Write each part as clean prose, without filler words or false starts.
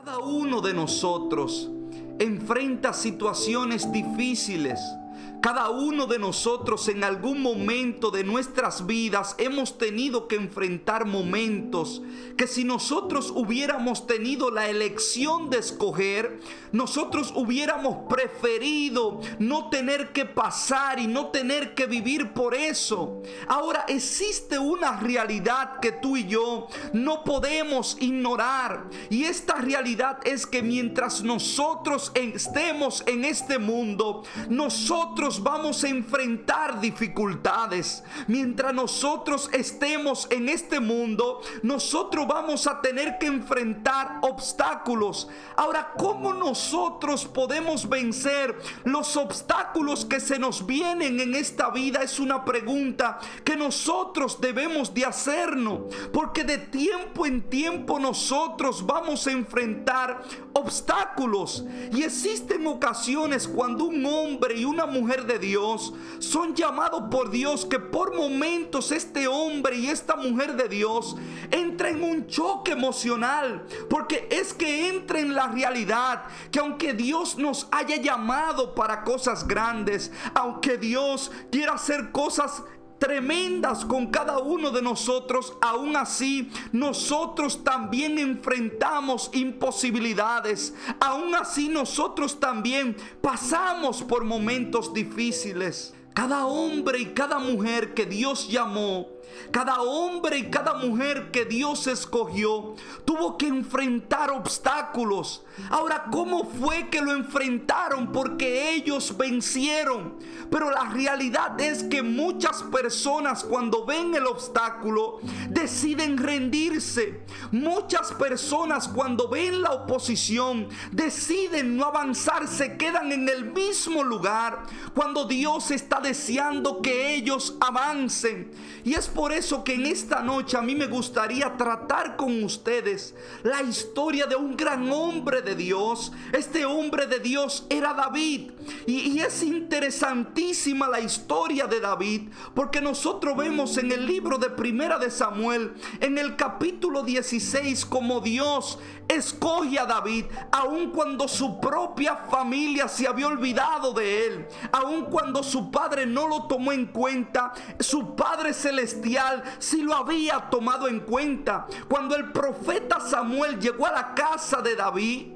Cada uno de nosotros enfrenta situaciones difíciles. Cada uno de nosotros en algún momento de nuestras vidas hemos tenido que enfrentar momentos que si nosotros hubiéramos tenido la elección de escoger, nosotros hubiéramos preferido no tener que pasar y no tener que vivir por eso. Ahora existe una realidad que tú y yo no podemos ignorar, y esta realidad es que mientras nosotros estemos en este mundo, nosotros vamos a enfrentar dificultades. Mientras nosotros estemos en este mundo, nosotros vamos a tener que enfrentar obstáculos. Ahora, ¿cómo nosotros podemos vencer los obstáculos que se nos vienen en esta vida? Es una pregunta que nosotros debemos de hacernos, porque de tiempo en tiempo nosotros vamos a enfrentar obstáculos, y existen ocasiones cuando un hombre y una mujer de Dios son llamados por Dios, que por momentos este hombre y esta mujer de Dios entra en un choque emocional, porque es que entra en la realidad que aunque Dios nos haya llamado para cosas grandes, aunque Dios quiera hacer cosas tremendas con cada uno de nosotros, aún así nosotros también enfrentamos imposibilidades. Aún así nosotros también pasamos por momentos difíciles. Cada hombre y cada mujer que Dios llamó, cada hombre y cada mujer que Dios escogió, tuvo que enfrentar obstáculos. Ahora, ¿cómo fue que lo enfrentaron? Porque ellos vencieron. Pero la realidad es que muchas personas, cuando ven el obstáculo, deciden rendirse. Muchas personas, cuando ven la oposición, deciden no avanzar, se quedan en el mismo lugar, cuando Dios está deseando que ellos avancen. Y es por eso que en esta noche a mí me gustaría tratar con ustedes la historia de un gran hombre de Dios. Este hombre de Dios era David, y es interesantísima la historia de David, porque nosotros vemos en el libro de Primera de Samuel, en el capítulo 16, como Dios escoge a David, aun cuando su propia familia se había olvidado de él, aun cuando su padre no lo tomó en cuenta. Su Padre Celestial sí lo había tomado en cuenta. Cuando el profeta Samuel llegó a la casa de David,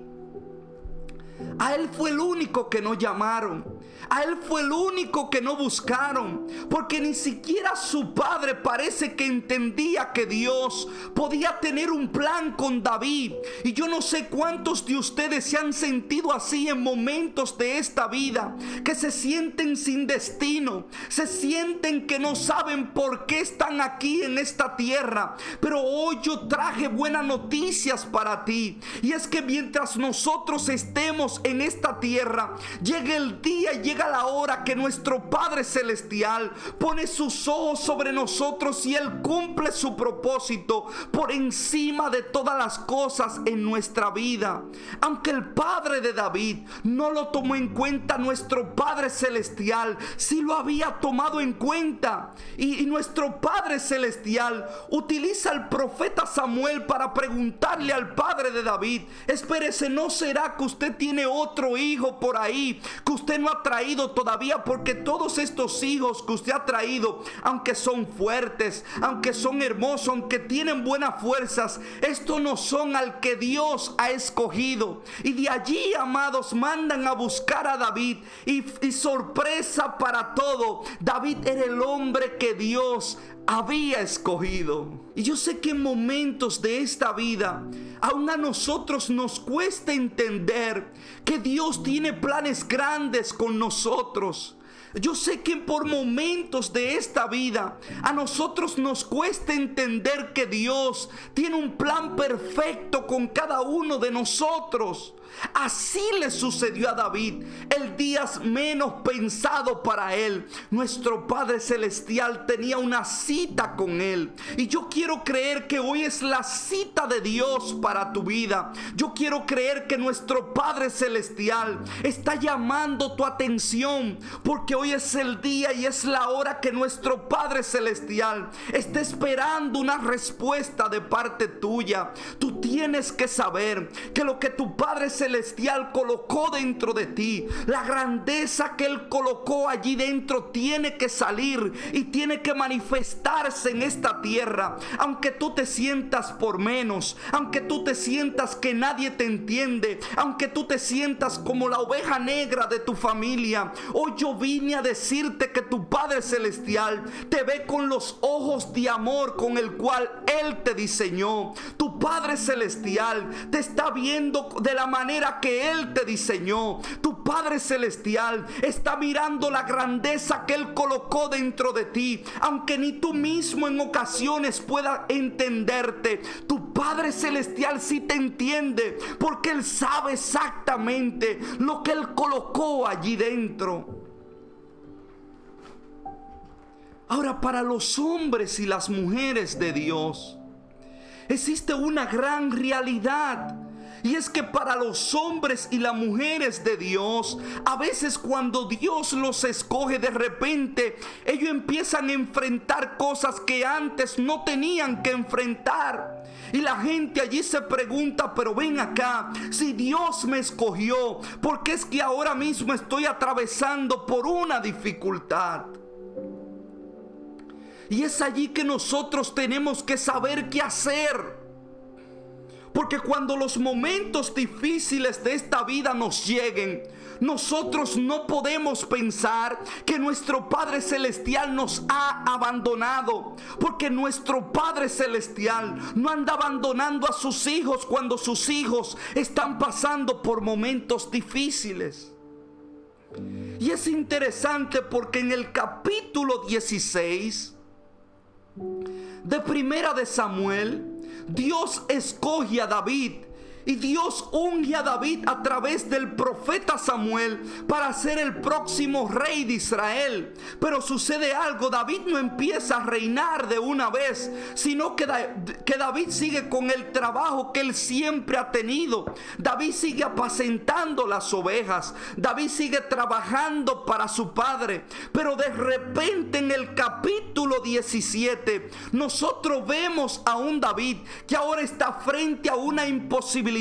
a él fue el único que no llamaron. A él fue el único que no buscaron, porque ni siquiera su padre parece que entendía que Dios podía tener un plan con David. Y yo no sé cuántos de ustedes se han sentido así en momentos de esta vida, que se sienten sin destino, se sienten que no saben por qué están aquí en esta tierra. Pero hoy yo traje buenas noticias para ti, y es que mientras nosotros estemos en esta tierra, llega el día y llega la hora que nuestro Padre Celestial pone sus ojos sobre nosotros, y Él cumple su propósito por encima de todas las cosas en nuestra vida. Aunque el padre de David no lo tomó en cuenta, nuestro Padre Celestial sí lo había tomado en cuenta. Y nuestro Padre Celestial utiliza al profeta Samuel para preguntarle al padre de David: espérese, ¿no será que usted tiene otro hijo por ahí que usted no ha traído todavía? Porque todos estos hijos que usted ha traído, aunque son fuertes, aunque son hermosos, aunque tienen buenas fuerzas, estos no son al que Dios ha escogido. Y de allí, amados, mandan a buscar a David, y sorpresa para todo, David era el hombre que Dios había escogido. Y yo sé que en momentos de esta vida, aún a nosotros nos cuesta entender que Dios tiene planes grandes con nosotros. Yo sé que por momentos de esta vida a nosotros nos cuesta entender que Dios tiene un plan perfecto con cada uno de nosotros. Así le sucedió a David el día menos pensado para él. Nuestro Padre Celestial tenía una cita con él, y yo quiero creer que hoy es la cita de Dios para tu vida. Yo quiero creer que nuestro Padre Celestial está llamando tu atención, porque hoy es el día y es la hora que nuestro Padre Celestial está esperando una respuesta de parte tuya. Tú tienes que saber que lo que tu Padre Celestial colocó dentro de ti, la grandeza que Él colocó allí dentro, tiene que salir y tiene que manifestarse en esta tierra. Aunque tú te sientas por menos, aunque tú te sientas que nadie te entiende, aunque tú te sientas como la oveja negra de tu familia, hoy yo vine a decirte que tu Padre Celestial te ve con los ojos de amor con el cual Él te diseñó. Tu Padre Celestial te está viendo de la manera que Él te diseñó. Tu Padre Celestial está mirando la grandeza que Él colocó dentro de ti, aunque ni tú mismo en ocasiones puedas entenderte. Tu Padre Celestial sí te entiende, porque Él sabe exactamente lo que Él colocó allí dentro. Ahora, para los hombres y las mujeres de Dios, existe una gran realidad. Y es que para los hombres y las mujeres de Dios, a veces cuando Dios los escoge, de repente ellos empiezan a enfrentar cosas que antes no tenían que enfrentar. Y la gente allí se pregunta, pero ven acá, si Dios me escogió, ¿por qué es que ahora mismo estoy atravesando por una dificultad? Y es allí que nosotros tenemos que saber qué hacer. Porque cuando los momentos difíciles de esta vida nos lleguen, nosotros no podemos pensar que nuestro Padre Celestial nos ha abandonado. Porque nuestro Padre Celestial no anda abandonando a sus hijos cuando sus hijos están pasando por momentos difíciles. Y es interesante porque en el capítulo 16 de Primera de Samuel, Dios escoge a David y Dios unge a David a través del profeta Samuel para ser el próximo rey de Israel. Pero sucede algo: David no empieza a reinar de una vez, sino que David sigue con el trabajo que él siempre ha tenido. David sigue apacentando las ovejas, David sigue trabajando para su padre. Pero de repente en el capítulo 17 nosotros vemos a un David que ahora está frente a una imposibilidad.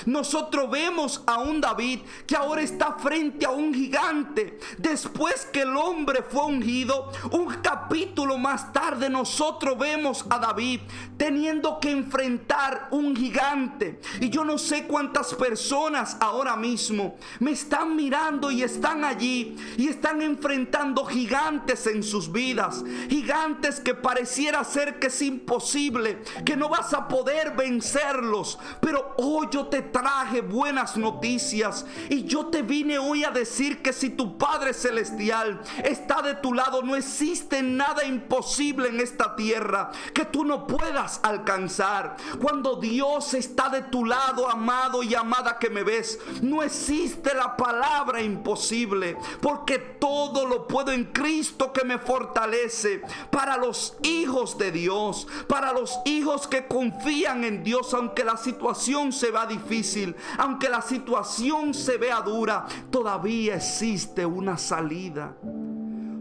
Nosotros vemos a un David que ahora está frente a un gigante. Después que el hombre fue ungido, un capítulo más tarde nosotros vemos a David teniendo que enfrentar un gigante. Y yo no sé cuántas personas ahora mismo me están mirando y están allí y están enfrentando gigantes en sus vidas, gigantes que pareciera ser que es imposible, que no vas a poder vencerlos. Pero hoy yo te traje buenas noticias y yo te vine hoy a decir que si tu Padre Celestial está de tu lado, no existe nada imposible en esta tierra que tú no puedas alcanzar. Cuando Dios está de tu lado, amado y amada que me ves, no existe la palabra imposible, porque todo lo puedo en Cristo que me fortalece. Para los hijos de Dios, para los hijos que confían en Dios, aunque la situación se vea difícil, aunque la situación se vea dura, todavía existe una salida.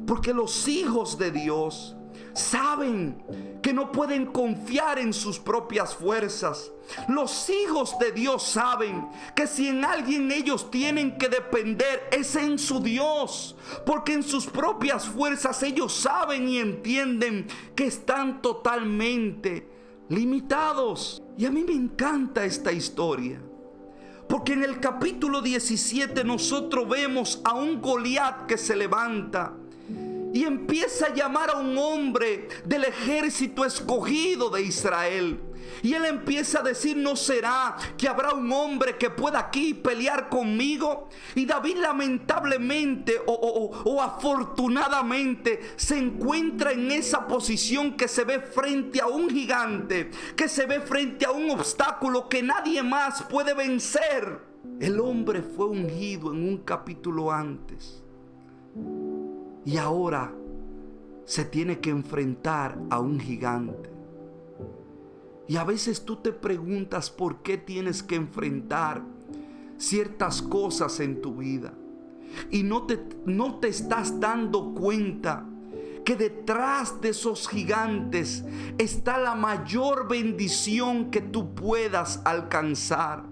Porque los hijos de Dios saben que no pueden confiar en sus propias fuerzas. Los hijos de Dios saben que si en alguien ellos tienen que depender es en su Dios, porque en sus propias fuerzas ellos saben y entienden que están totalmente limitados. Y a mí me encanta esta historia, porque en el capítulo 17 nosotros vemos a un Goliat que se levanta y empieza a llamar a un hombre del ejército escogido de Israel. Y él empieza a decir: ¿no será que habrá un hombre que pueda aquí pelear conmigo? Y David lamentablemente o afortunadamente se encuentra en esa posición que se ve frente a un gigante, que se ve frente a un obstáculo que nadie más puede vencer. El hombre fue ungido en un capítulo antes y ahora se tiene que enfrentar a un gigante. Y a veces tú te preguntas por qué tienes que enfrentar ciertas cosas en tu vida. y no te estás dando cuenta que detrás de esos gigantes está la mayor bendición que tú puedas alcanzar.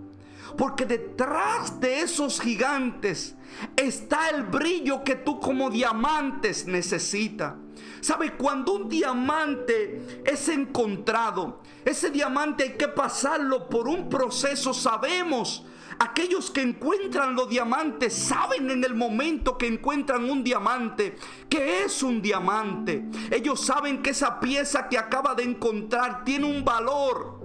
Porque detrás de esos gigantes está el brillo que tú como diamantes necesitas. ¿Sabe? Cuando un diamante es encontrado, ese diamante hay que pasarlo por un proceso. Sabemos, aquellos que encuentran los diamantes saben en el momento que encuentran un diamante que es un diamante. Ellos saben que esa pieza que acaba de encontrar tiene un valor.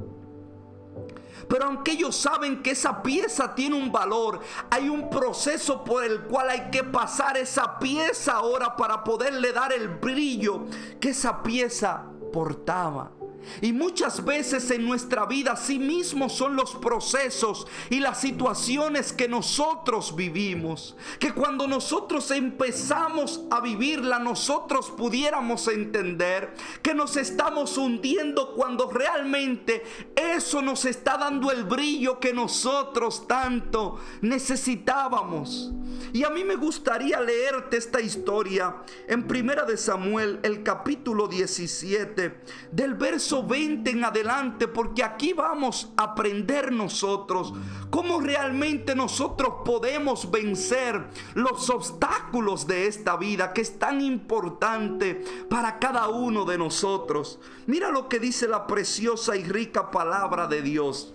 Pero aunque ellos saben que esa pieza tiene un valor, hay un proceso por el cual hay que pasar esa pieza ahora para poderle dar el brillo que esa pieza portaba. Y muchas veces en nuestra vida así mismo son los procesos y las situaciones que nosotros vivimos, que cuando nosotros empezamos a vivirla, nosotros pudiéramos entender que nos estamos hundiendo cuando realmente eso nos está dando el brillo que nosotros tanto necesitábamos. Y a mí me gustaría leerte esta historia en 1 de Samuel, el capítulo 17, del verso 20 en adelante, porque aquí vamos a aprender nosotros cómo realmente nosotros podemos vencer los obstáculos de esta vida que es tan importante para cada uno de nosotros. Mira lo que dice la preciosa y rica palabra de Dios.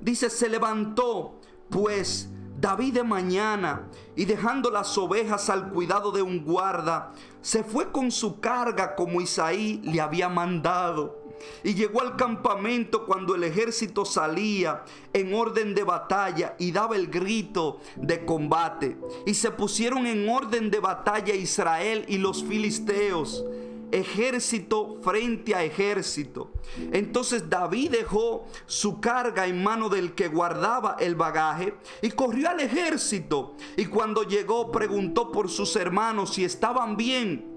Dice: se levantó pues David de mañana, y dejando las ovejas al cuidado de un guarda, se fue con su carga como Isaí le había mandado. Y llegó al campamento cuando el ejército salía en orden de batalla y daba el grito de combate. Y se pusieron en orden de batalla Israel y los filisteos, ejército frente a ejército. Entonces David dejó su carga en mano del que guardaba el bagaje y corrió al ejército. Y cuando llegó, preguntó por sus hermanos si estaban bien.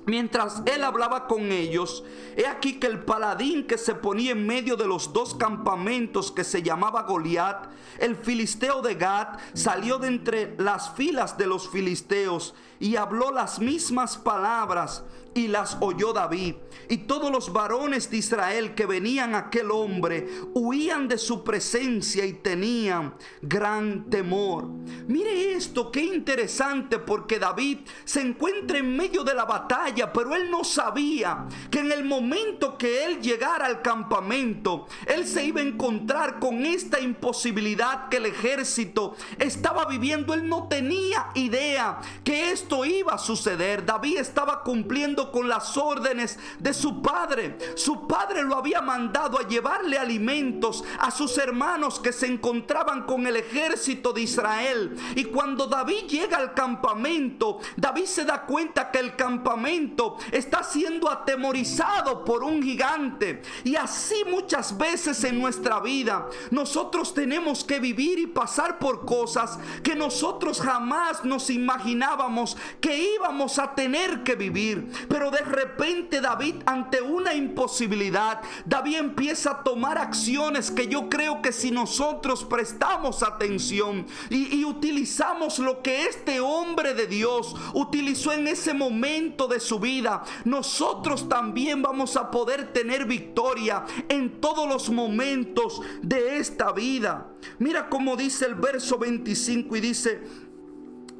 Mientras él hablaba con ellos, he aquí que el paladín que se ponía en medio de los dos campamentos, que se llamaba Goliat, el filisteo de Gat, salió de entre las filas de los filisteos y habló las mismas palabras, y las oyó David. Y todos los varones de Israel que venían a aquel hombre huían de su presencia y tenían gran temor. Mire esto, qué interesante, porque David se encuentra en medio de la batalla, pero él no sabía que en el momento que él llegara al campamento, él se iba a encontrar con esta imposibilidad que el ejército estaba viviendo. Él no tenía idea que esto iba a suceder. David estaba cumpliendo con las órdenes de su padre. Su padre lo había mandado a llevarle alimentos a sus hermanos que se encontraban con el ejército de Israel. Y cuando David llega al campamento, David se da cuenta que el campamento está siendo atemorizado por un gigante. Y así muchas veces en nuestra vida nosotros tenemos que vivir y pasar por cosas que nosotros jamás nos imaginábamos que íbamos a tener que vivir. Pero de repente David, ante una imposibilidad, David empieza a tomar acciones que yo creo que si nosotros prestamos atención y utilizamos lo que este hombre de Dios utilizó en ese momento de su vida, nosotros también vamos a poder tener victoria en todos los momentos de esta vida. Mira cómo dice el verso 25, y dice: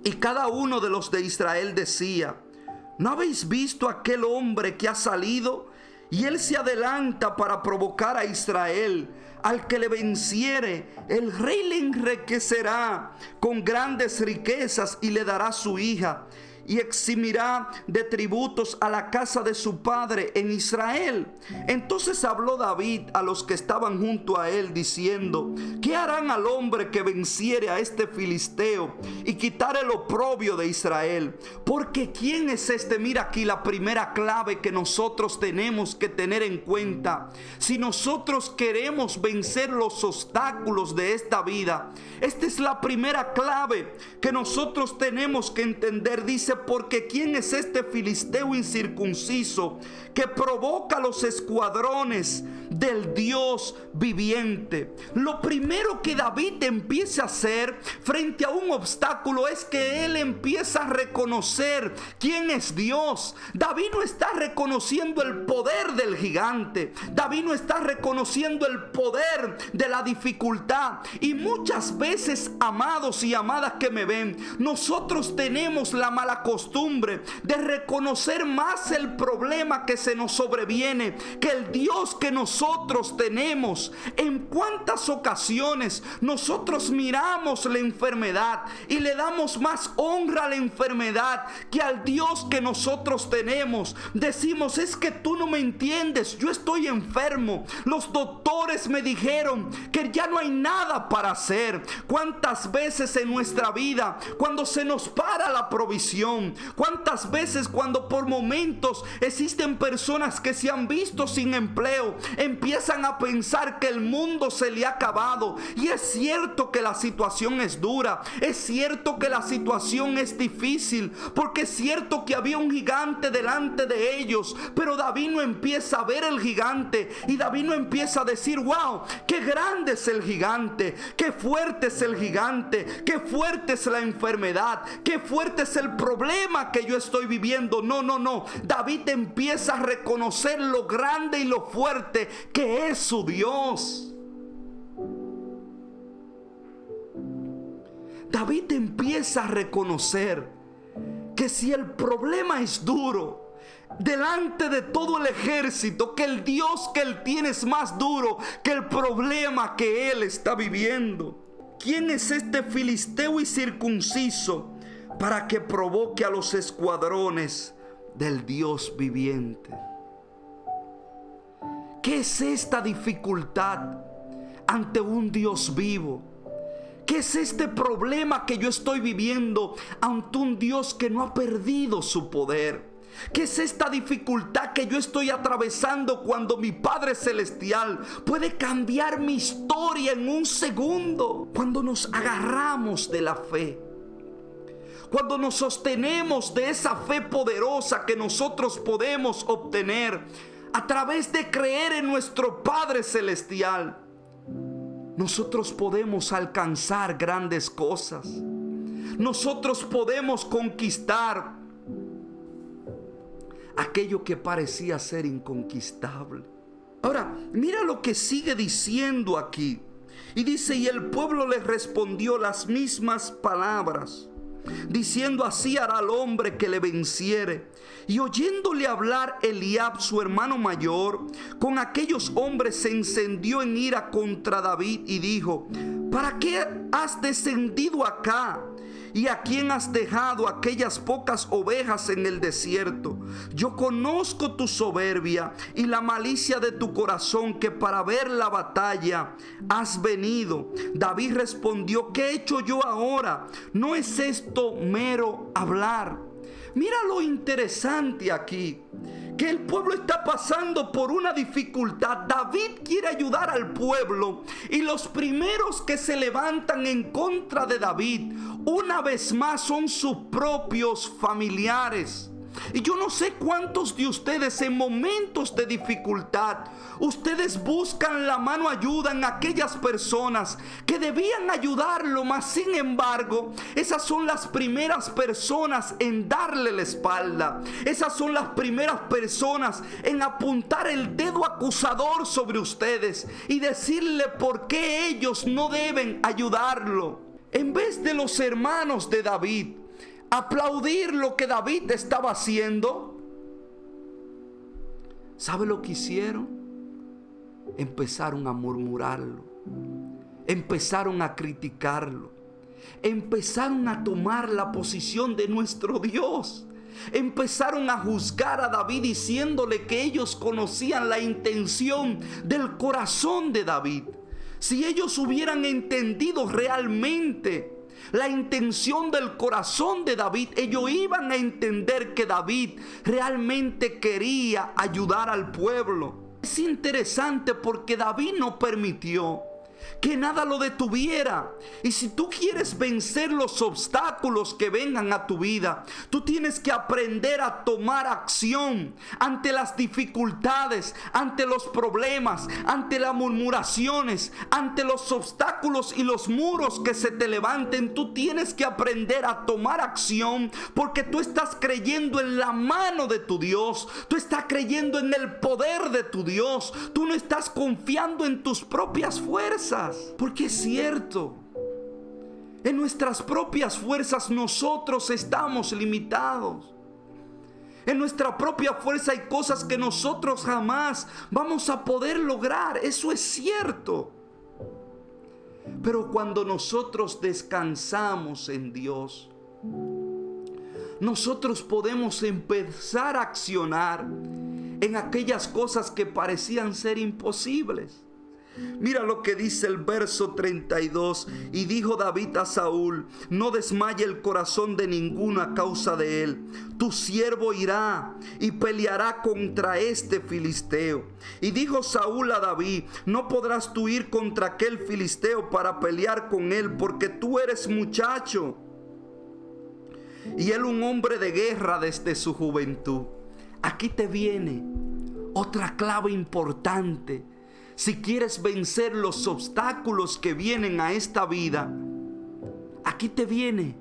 y cada uno de los de Israel decía: ¿no habéis visto aquel hombre que ha salido? Y él se adelanta para provocar a Israel. Al que le venciere, el rey le enriquecerá con grandes riquezas y le dará su hija, y eximirá de tributos a la casa de su padre en Israel. Entonces habló David a los que estaban junto a él, diciendo: ¿qué harán al hombre que venciere a este filisteo y quitare el oprobio de Israel? Porque ¿quién es este? Mira aquí la primera clave que nosotros tenemos que tener en cuenta. Si nosotros queremos vencer los obstáculos de esta vida, esta es la primera clave que nosotros tenemos que entender. Dice: porque ¿quién es este filisteo incircunciso que provoca los escuadrones del Dios viviente. Lo primero que David empieza a hacer frente a un obstáculo es que él empieza a reconocer quién es Dios. David no está reconociendo el poder del gigante. David no está reconociendo el poder de la dificultad. Y muchas veces, amados y amadas que me ven, nosotros tenemos la mala costumbre de reconocer más el problema que se nos sobreviene que el Dios que nosotros tenemos. En cuántas ocasiones nosotros miramos la enfermedad y le damos más honra a la enfermedad que al Dios que nosotros tenemos. Decimos: es que tú no me entiendes, yo estoy enfermo, los doctores me dijeron que ya no hay nada para hacer. Cuántas veces en nuestra vida, cuando se nos para la provisión, cuántas veces cuando por momentos existen personas que se han visto sin empleo, empiezan a pensar que el mundo se le ha acabado. Y es cierto que la situación es dura, es cierto que la situación es difícil, porque es cierto que había un gigante delante de ellos, pero David no empieza a ver el gigante, y David no empieza a decir: wow, qué grande es el gigante, qué fuerte es el gigante, qué fuerte es la enfermedad, qué fuerte es el problema que yo estoy viviendo. No. David empieza a reconocer lo grande y lo fuerte que es su Dios. David empieza a reconocer que si el problema es duro, delante de todo el ejército, que el Dios que él tiene es más duro que el problema que él está viviendo. ¿Quién es este filisteo incircunciso para que provoque a los escuadrones del Dios viviente? ¿Qué es esta dificultad ante un Dios vivo? ¿Qué es este problema que yo estoy viviendo ante un Dios que no ha perdido su poder? ¿Qué es esta dificultad que yo estoy atravesando cuando mi Padre Celestial puede cambiar mi historia en un segundo? Cuando nos agarramos de la fe, cuando nos sostenemos de esa fe poderosa que nosotros podemos obtener a través de creer en nuestro Padre Celestial, nosotros podemos alcanzar grandes cosas. Nosotros podemos conquistar aquello que parecía ser inconquistable. Ahora, mira lo que sigue diciendo aquí. Y dice: y el pueblo le respondió las mismas palabras, diciendo: así hará al hombre que le venciere. Y oyéndole hablar Eliab, su hermano mayor, con aquellos hombres se encendió en ira contra David y dijo: ¿para qué has descendido acá? ¿Y a quién has dejado aquellas pocas ovejas en el desierto? Yo conozco tu soberbia y la malicia de tu corazón, que para ver la batalla has venido. David respondió: ¿qué he hecho yo ahora? ¿No es esto mero hablar? Mira lo interesante aquí, que el pueblo está pasando por una dificultad. David quiere ayudar al pueblo, y los primeros que se levantan en contra de David, una vez más, son sus propios familiares. Y yo no sé cuántos de ustedes en momentos de dificultad, ustedes buscan la mano ayuda en aquellas personas que debían ayudarlo, mas sin embargo, esas son las primeras personas en darle la espalda. Esas son las primeras personas en apuntar el dedo acusador sobre ustedes y decirle por qué ellos no deben ayudarlo. En vez de los hermanos de David aplaudir lo que David estaba haciendo, ¿sabe lo que hicieron? Empezaron a murmurarlo, empezaron a criticarlo, empezaron a tomar la posición de nuestro Dios, empezaron a juzgar a David diciéndole que ellos conocían la intención del corazón de David. Si ellos hubieran entendido realmente la intención del corazón de David, ellos iban a entender que David realmente quería ayudar al pueblo. Es interesante porque David no permitió que nada lo detuviera. Y si tú quieres vencer los obstáculos que vengan a tu vida, tú tienes que aprender a tomar acción ante las dificultades, ante los problemas, ante las murmuraciones, ante los obstáculos y los muros que se te levanten. Tú tienes que aprender a tomar acción, porque tú estás creyendo en la mano de tu Dios, tú estás creyendo en el poder de tu Dios, tú no estás confiando en tus propias fuerzas. Porque es cierto, en nuestras propias fuerzas nosotros estamos limitados. En nuestra propia fuerza hay cosas que nosotros jamás vamos a poder lograr. Eso es cierto. Pero cuando nosotros descansamos en Dios, nosotros podemos empezar a accionar en aquellas cosas que parecían ser imposibles. Mira lo que dice el verso 32. Y dijo David a Saúl: no desmaye el corazón de ninguno a causa de él. Tu siervo irá y peleará contra este filisteo. Y dijo Saúl a David: no podrás tú ir contra aquel filisteo para pelear con él, porque tú eres muchacho y él un hombre de guerra desde su juventud. Aquí te viene otra clave importante. Si quieres vencer los obstáculos que vienen a esta vida, aquí te viene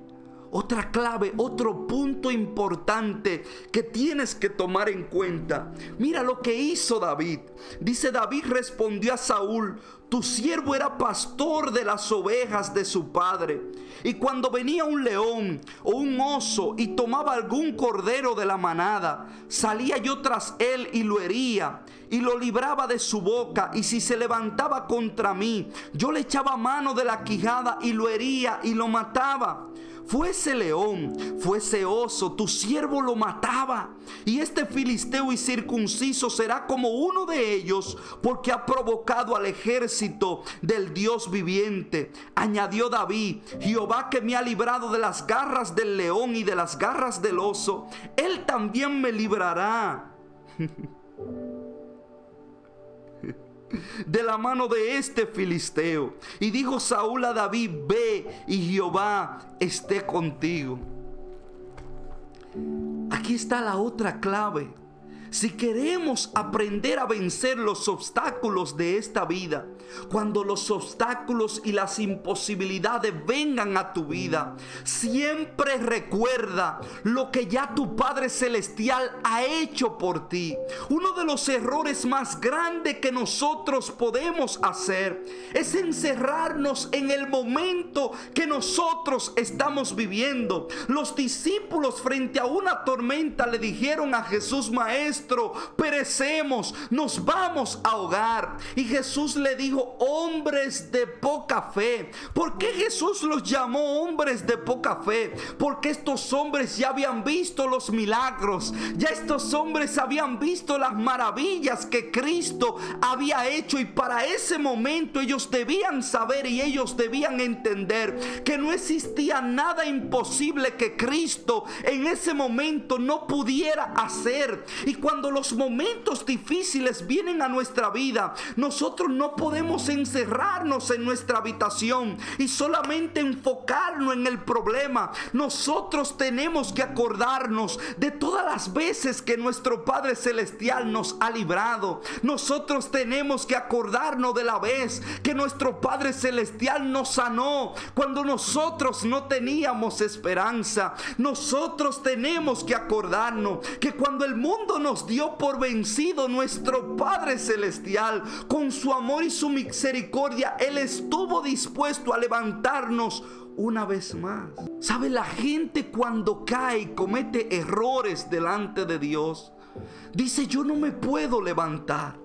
otra clave, otro punto importante que tienes que tomar en cuenta. Mira lo que hizo David. Dice: David respondió a Saúl: tu siervo era pastor de las ovejas de su padre, y cuando venía un león o un oso y tomaba algún cordero de la manada, salía yo tras él y lo hería y lo libraba de su boca, y si se levantaba contra mí, yo le echaba mano de la quijada y lo hería y lo mataba. Fuese león, fuese oso, tu siervo lo mataba. Y este filisteo incircunciso será como uno de ellos, porque ha provocado al ejército del Dios viviente. Añadió David: Jehová, que me ha librado de las garras del león y de las garras del oso, él también me librará de la mano de este filisteo. Y dijo Saúl a David: ve y Jehová esté contigo. Aquí está la otra clave. Si queremos aprender a vencer los obstáculos de esta vida, cuando los obstáculos y las imposibilidades vengan a tu vida, siempre recuerda lo que ya tu Padre Celestial ha hecho por ti. Uno de los errores más grandes que nosotros podemos hacer es encerrarnos en el momento que nosotros estamos viviendo. Los discípulos, frente a una tormenta, le dijeron a Jesús: Maestro, perecemos, nos vamos a ahogar. Y Jesús le dijo: hombres de poca fe. ¿Por qué Jesús los llamó hombres de poca fe? Porque estos hombres ya habían visto los milagros, ya estos hombres habían visto las maravillas que Cristo había hecho, y para ese momento ellos debían saber y ellos debían entender que no existía nada imposible que Cristo en ese momento no pudiera hacer. Y cuando los momentos difíciles vienen a nuestra vida, nosotros no podemos encerrarnos en nuestra habitación y solamente enfocarnos en el problema. Nosotros tenemos que acordarnos de todas las veces que nuestro Padre Celestial nos ha librado. Nosotros tenemos que acordarnos de la vez que nuestro Padre Celestial nos sanó cuando nosotros no teníamos esperanza. Nosotros tenemos que acordarnos que cuando el mundo nos dio por vencido, nuestro Padre Celestial, con su amor y su misericordia, Él estuvo dispuesto a levantarnos una vez más. ¿Sabe? La gente cuando cae y comete errores delante de Dios, dice: yo no me puedo levantar.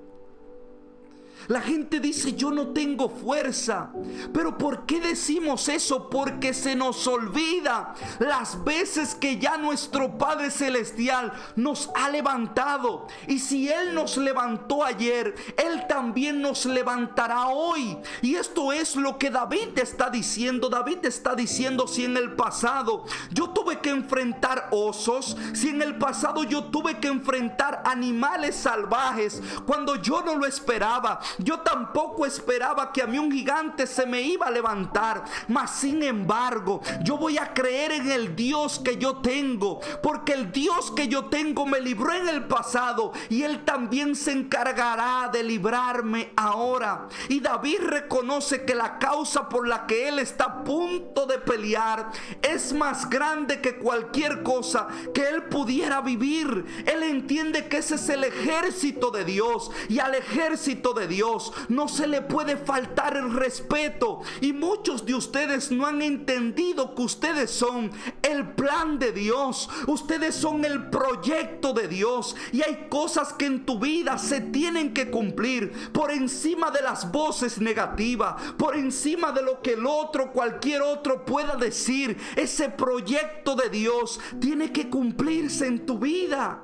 La gente dice: yo no tengo fuerza. Pero ¿por qué decimos eso? Porque se nos olvida las veces que ya nuestro Padre Celestial nos ha levantado. Y si Él nos levantó ayer, Él también nos levantará hoy. Y esto es lo que David está diciendo. David está diciendo: si en el pasado yo tuve que enfrentar osos, si en el pasado yo tuve que enfrentar animales salvajes cuando yo no lo esperaba, Yo tampoco esperaba que a mí un gigante se me iba a levantar. Mas sin embargo, yo voy a creer en el Dios que yo tengo, porque el Dios que yo tengo me libró en el pasado y Él también se encargará de librarme ahora. Y David reconoce que la causa por la que él está a punto de pelear es más grande que cualquier cosa que él pudiera vivir. Él entiende que ese es el ejército de Dios, y al ejército de Dios no se le puede faltar el respeto. Y muchos de ustedes no han entendido que ustedes son el plan de Dios, ustedes son el proyecto de Dios, y hay cosas que en tu vida se tienen que cumplir por encima de las voces negativas, por encima de lo que el otro, cualquier otro pueda decir. Ese proyecto de Dios tiene que cumplirse en tu vida.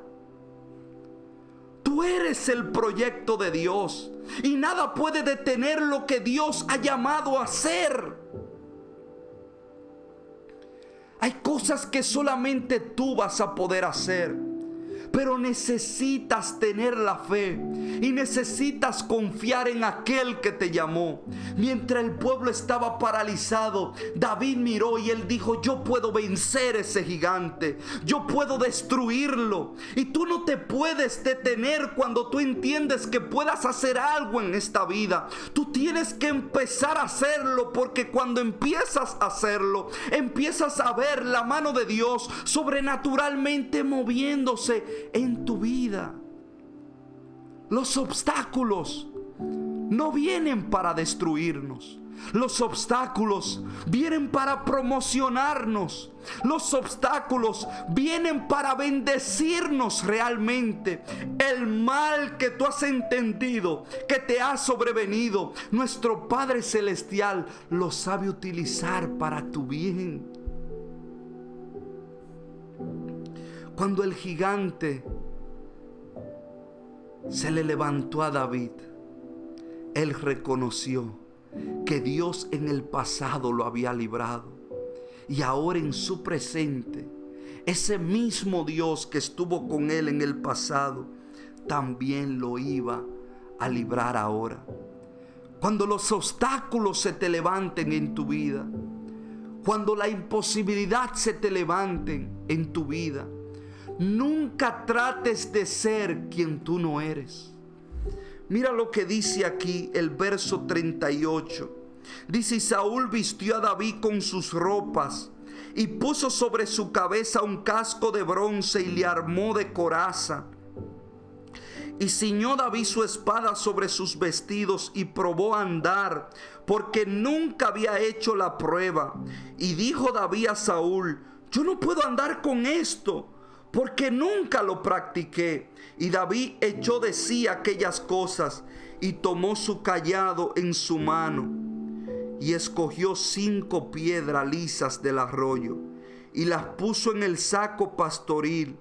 Tú eres el proyecto de Dios y nada puede detener lo que Dios ha llamado a hacer. Hay cosas que solamente tú vas a poder hacer, pero necesitas tener la fe y necesitas confiar en aquel que te llamó. Mientras el pueblo estaba paralizado, David miró y él dijo: yo puedo vencer ese gigante, yo puedo destruirlo. Y tú no te puedes detener cuando tú entiendes que puedas hacer algo en esta vida. Tú tienes que empezar a hacerlo, porque cuando empiezas a hacerlo, empiezas a ver la mano de Dios sobrenaturalmente moviéndose en tu vida. Los obstáculos no vienen para destruirnos. Los obstáculos vienen para promocionarnos. Los obstáculos vienen para bendecirnos realmente. El mal que tú has entendido, que te ha sobrevenido, nuestro Padre Celestial lo sabe utilizar para tu bien. Cuando el gigante se le levantó a David, él reconoció que Dios en el pasado lo había librado, y ahora en su presente, ese mismo Dios que estuvo con él en el pasado también lo iba a librar ahora. Cuando los obstáculos se te levanten en tu vida, cuando la imposibilidad se te levanten en tu vida, nunca trates de ser quien tú no eres. Mira lo que dice aquí el verso 38. Dice: y Saúl vistió a David con sus ropas y puso sobre su cabeza un casco de bronce y le armó de coraza. Y ciñó David su espada sobre sus vestidos y probó a andar, porque nunca había hecho la prueba. Y dijo David a Saúl: yo no puedo andar con esto, porque nunca lo practiqué. Y David echó de sí aquellas cosas y tomó su cayado en su mano y escogió 5 piedras lisas del arroyo y las puso en el saco pastoril,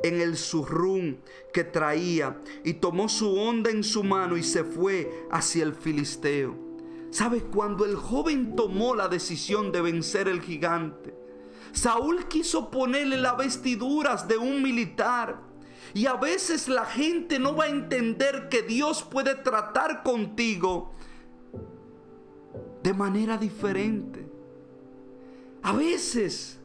en el zurrún que traía, y tomó su honda en su mano y se fue hacia el filisteo. ¿Sabes? Cuando el joven tomó la decisión de vencer el gigante, Saúl quiso ponerle las vestiduras de un militar. Y a veces la gente no va a entender que Dios puede tratar contigo de manera diferente. A veces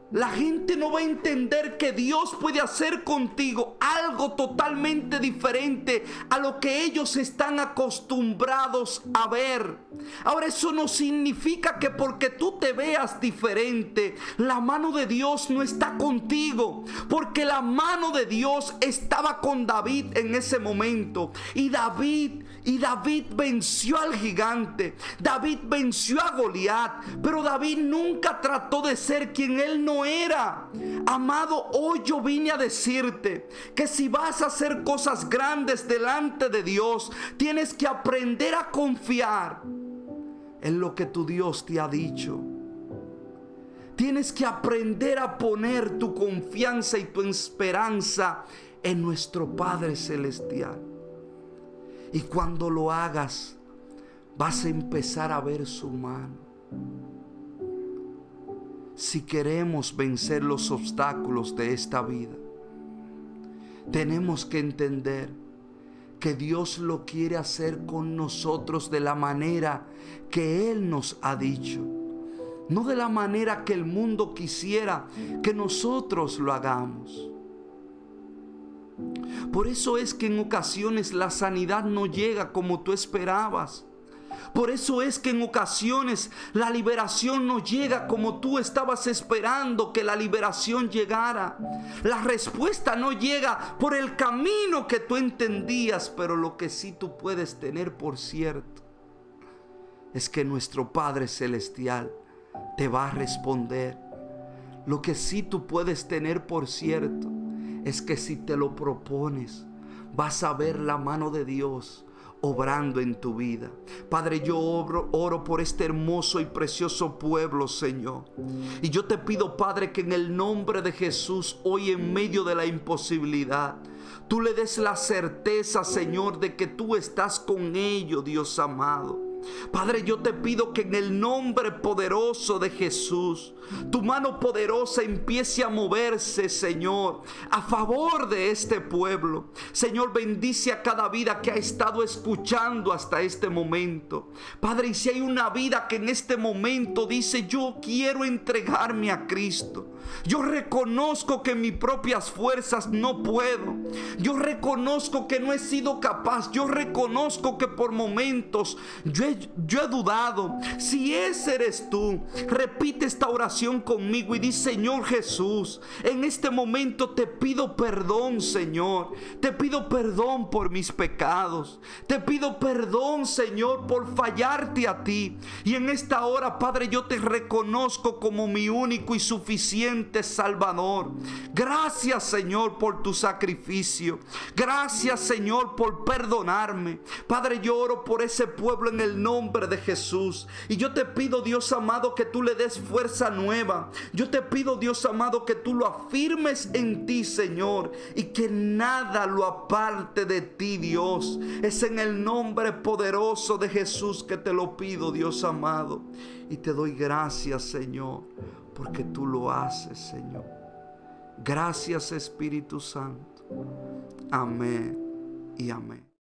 la gente no va a entender que Dios puede hacer contigo algo totalmente diferente a lo que ellos están acostumbrados a ver. Ahora, eso no significa que porque tú te veas diferente, la mano de Dios no está contigo, porque la mano de Dios estaba con David en ese momento. Y David venció al gigante. David venció a Goliat, pero David nunca trató de ser quien él no era. Amado, hoy yo vine a decirte que si vas a hacer cosas grandes delante de Dios, tienes que aprender a confiar en lo que tu Dios te ha dicho. Tienes que aprender a poner tu confianza y tu esperanza en nuestro Padre Celestial. Y cuando lo hagas, vas a empezar a ver su mano. Si queremos vencer los obstáculos de esta vida, tenemos que entender que Dios lo quiere hacer con nosotros de la manera que Él nos ha dicho. No de la manera que el mundo quisiera que nosotros lo hagamos. Por eso es que en ocasiones la sanidad no llega como tú esperabas. Por eso es que en ocasiones la liberación no llega como tú estabas esperando que la liberación llegara. La respuesta no llega por el camino que tú entendías, pero lo que sí tú puedes tener por cierto es que nuestro Padre Celestial te va a responder. Lo que sí tú puedes tener por cierto es que si te lo propones, vas a ver la mano de Dios obrando en tu vida. Padre, yo oro por este hermoso y precioso pueblo, Señor. Y yo te pido, Padre, que en el nombre de Jesús, hoy en medio de la imposibilidad, tú le des la certeza, Señor, de que tú estás con ellos, Dios amado. Padre, yo te pido que en el nombre poderoso de Jesús, tu mano poderosa empiece a moverse, Señor, a favor de este pueblo. Señor, bendice a cada vida que ha estado escuchando hasta este momento. Padre, y si hay una vida que en este momento dice: yo quiero entregarme a Cristo. Yo reconozco que en mis propias fuerzas no puedo. Yo reconozco que no he sido capaz. Yo reconozco que por momentos yo he dudado. Si ese eres tú, repite esta oración conmigo y di: Señor Jesús, en este momento te pido perdón, Señor. Te pido perdón por mis pecados. Te pido perdón, Señor, por fallarte a ti. Y en esta hora, Padre, yo te reconozco como mi único y suficiente Salvador. Gracias, Señor, por tu sacrificio. Gracias, Señor, por perdonarme. Padre, yo oro por ese pueblo en el nombre de Jesús. Y yo te pido, Dios amado, que tú le des fuerza nueva. Yo te pido, Dios amado, que tú lo afirmes en ti, Señor, y que nada lo aparte de ti, Dios. Es en el nombre poderoso de Jesús que te lo pido, Dios amado. Y te doy gracias, Señor, porque tú lo haces, Señor. Gracias, Espíritu Santo. Amén y amén.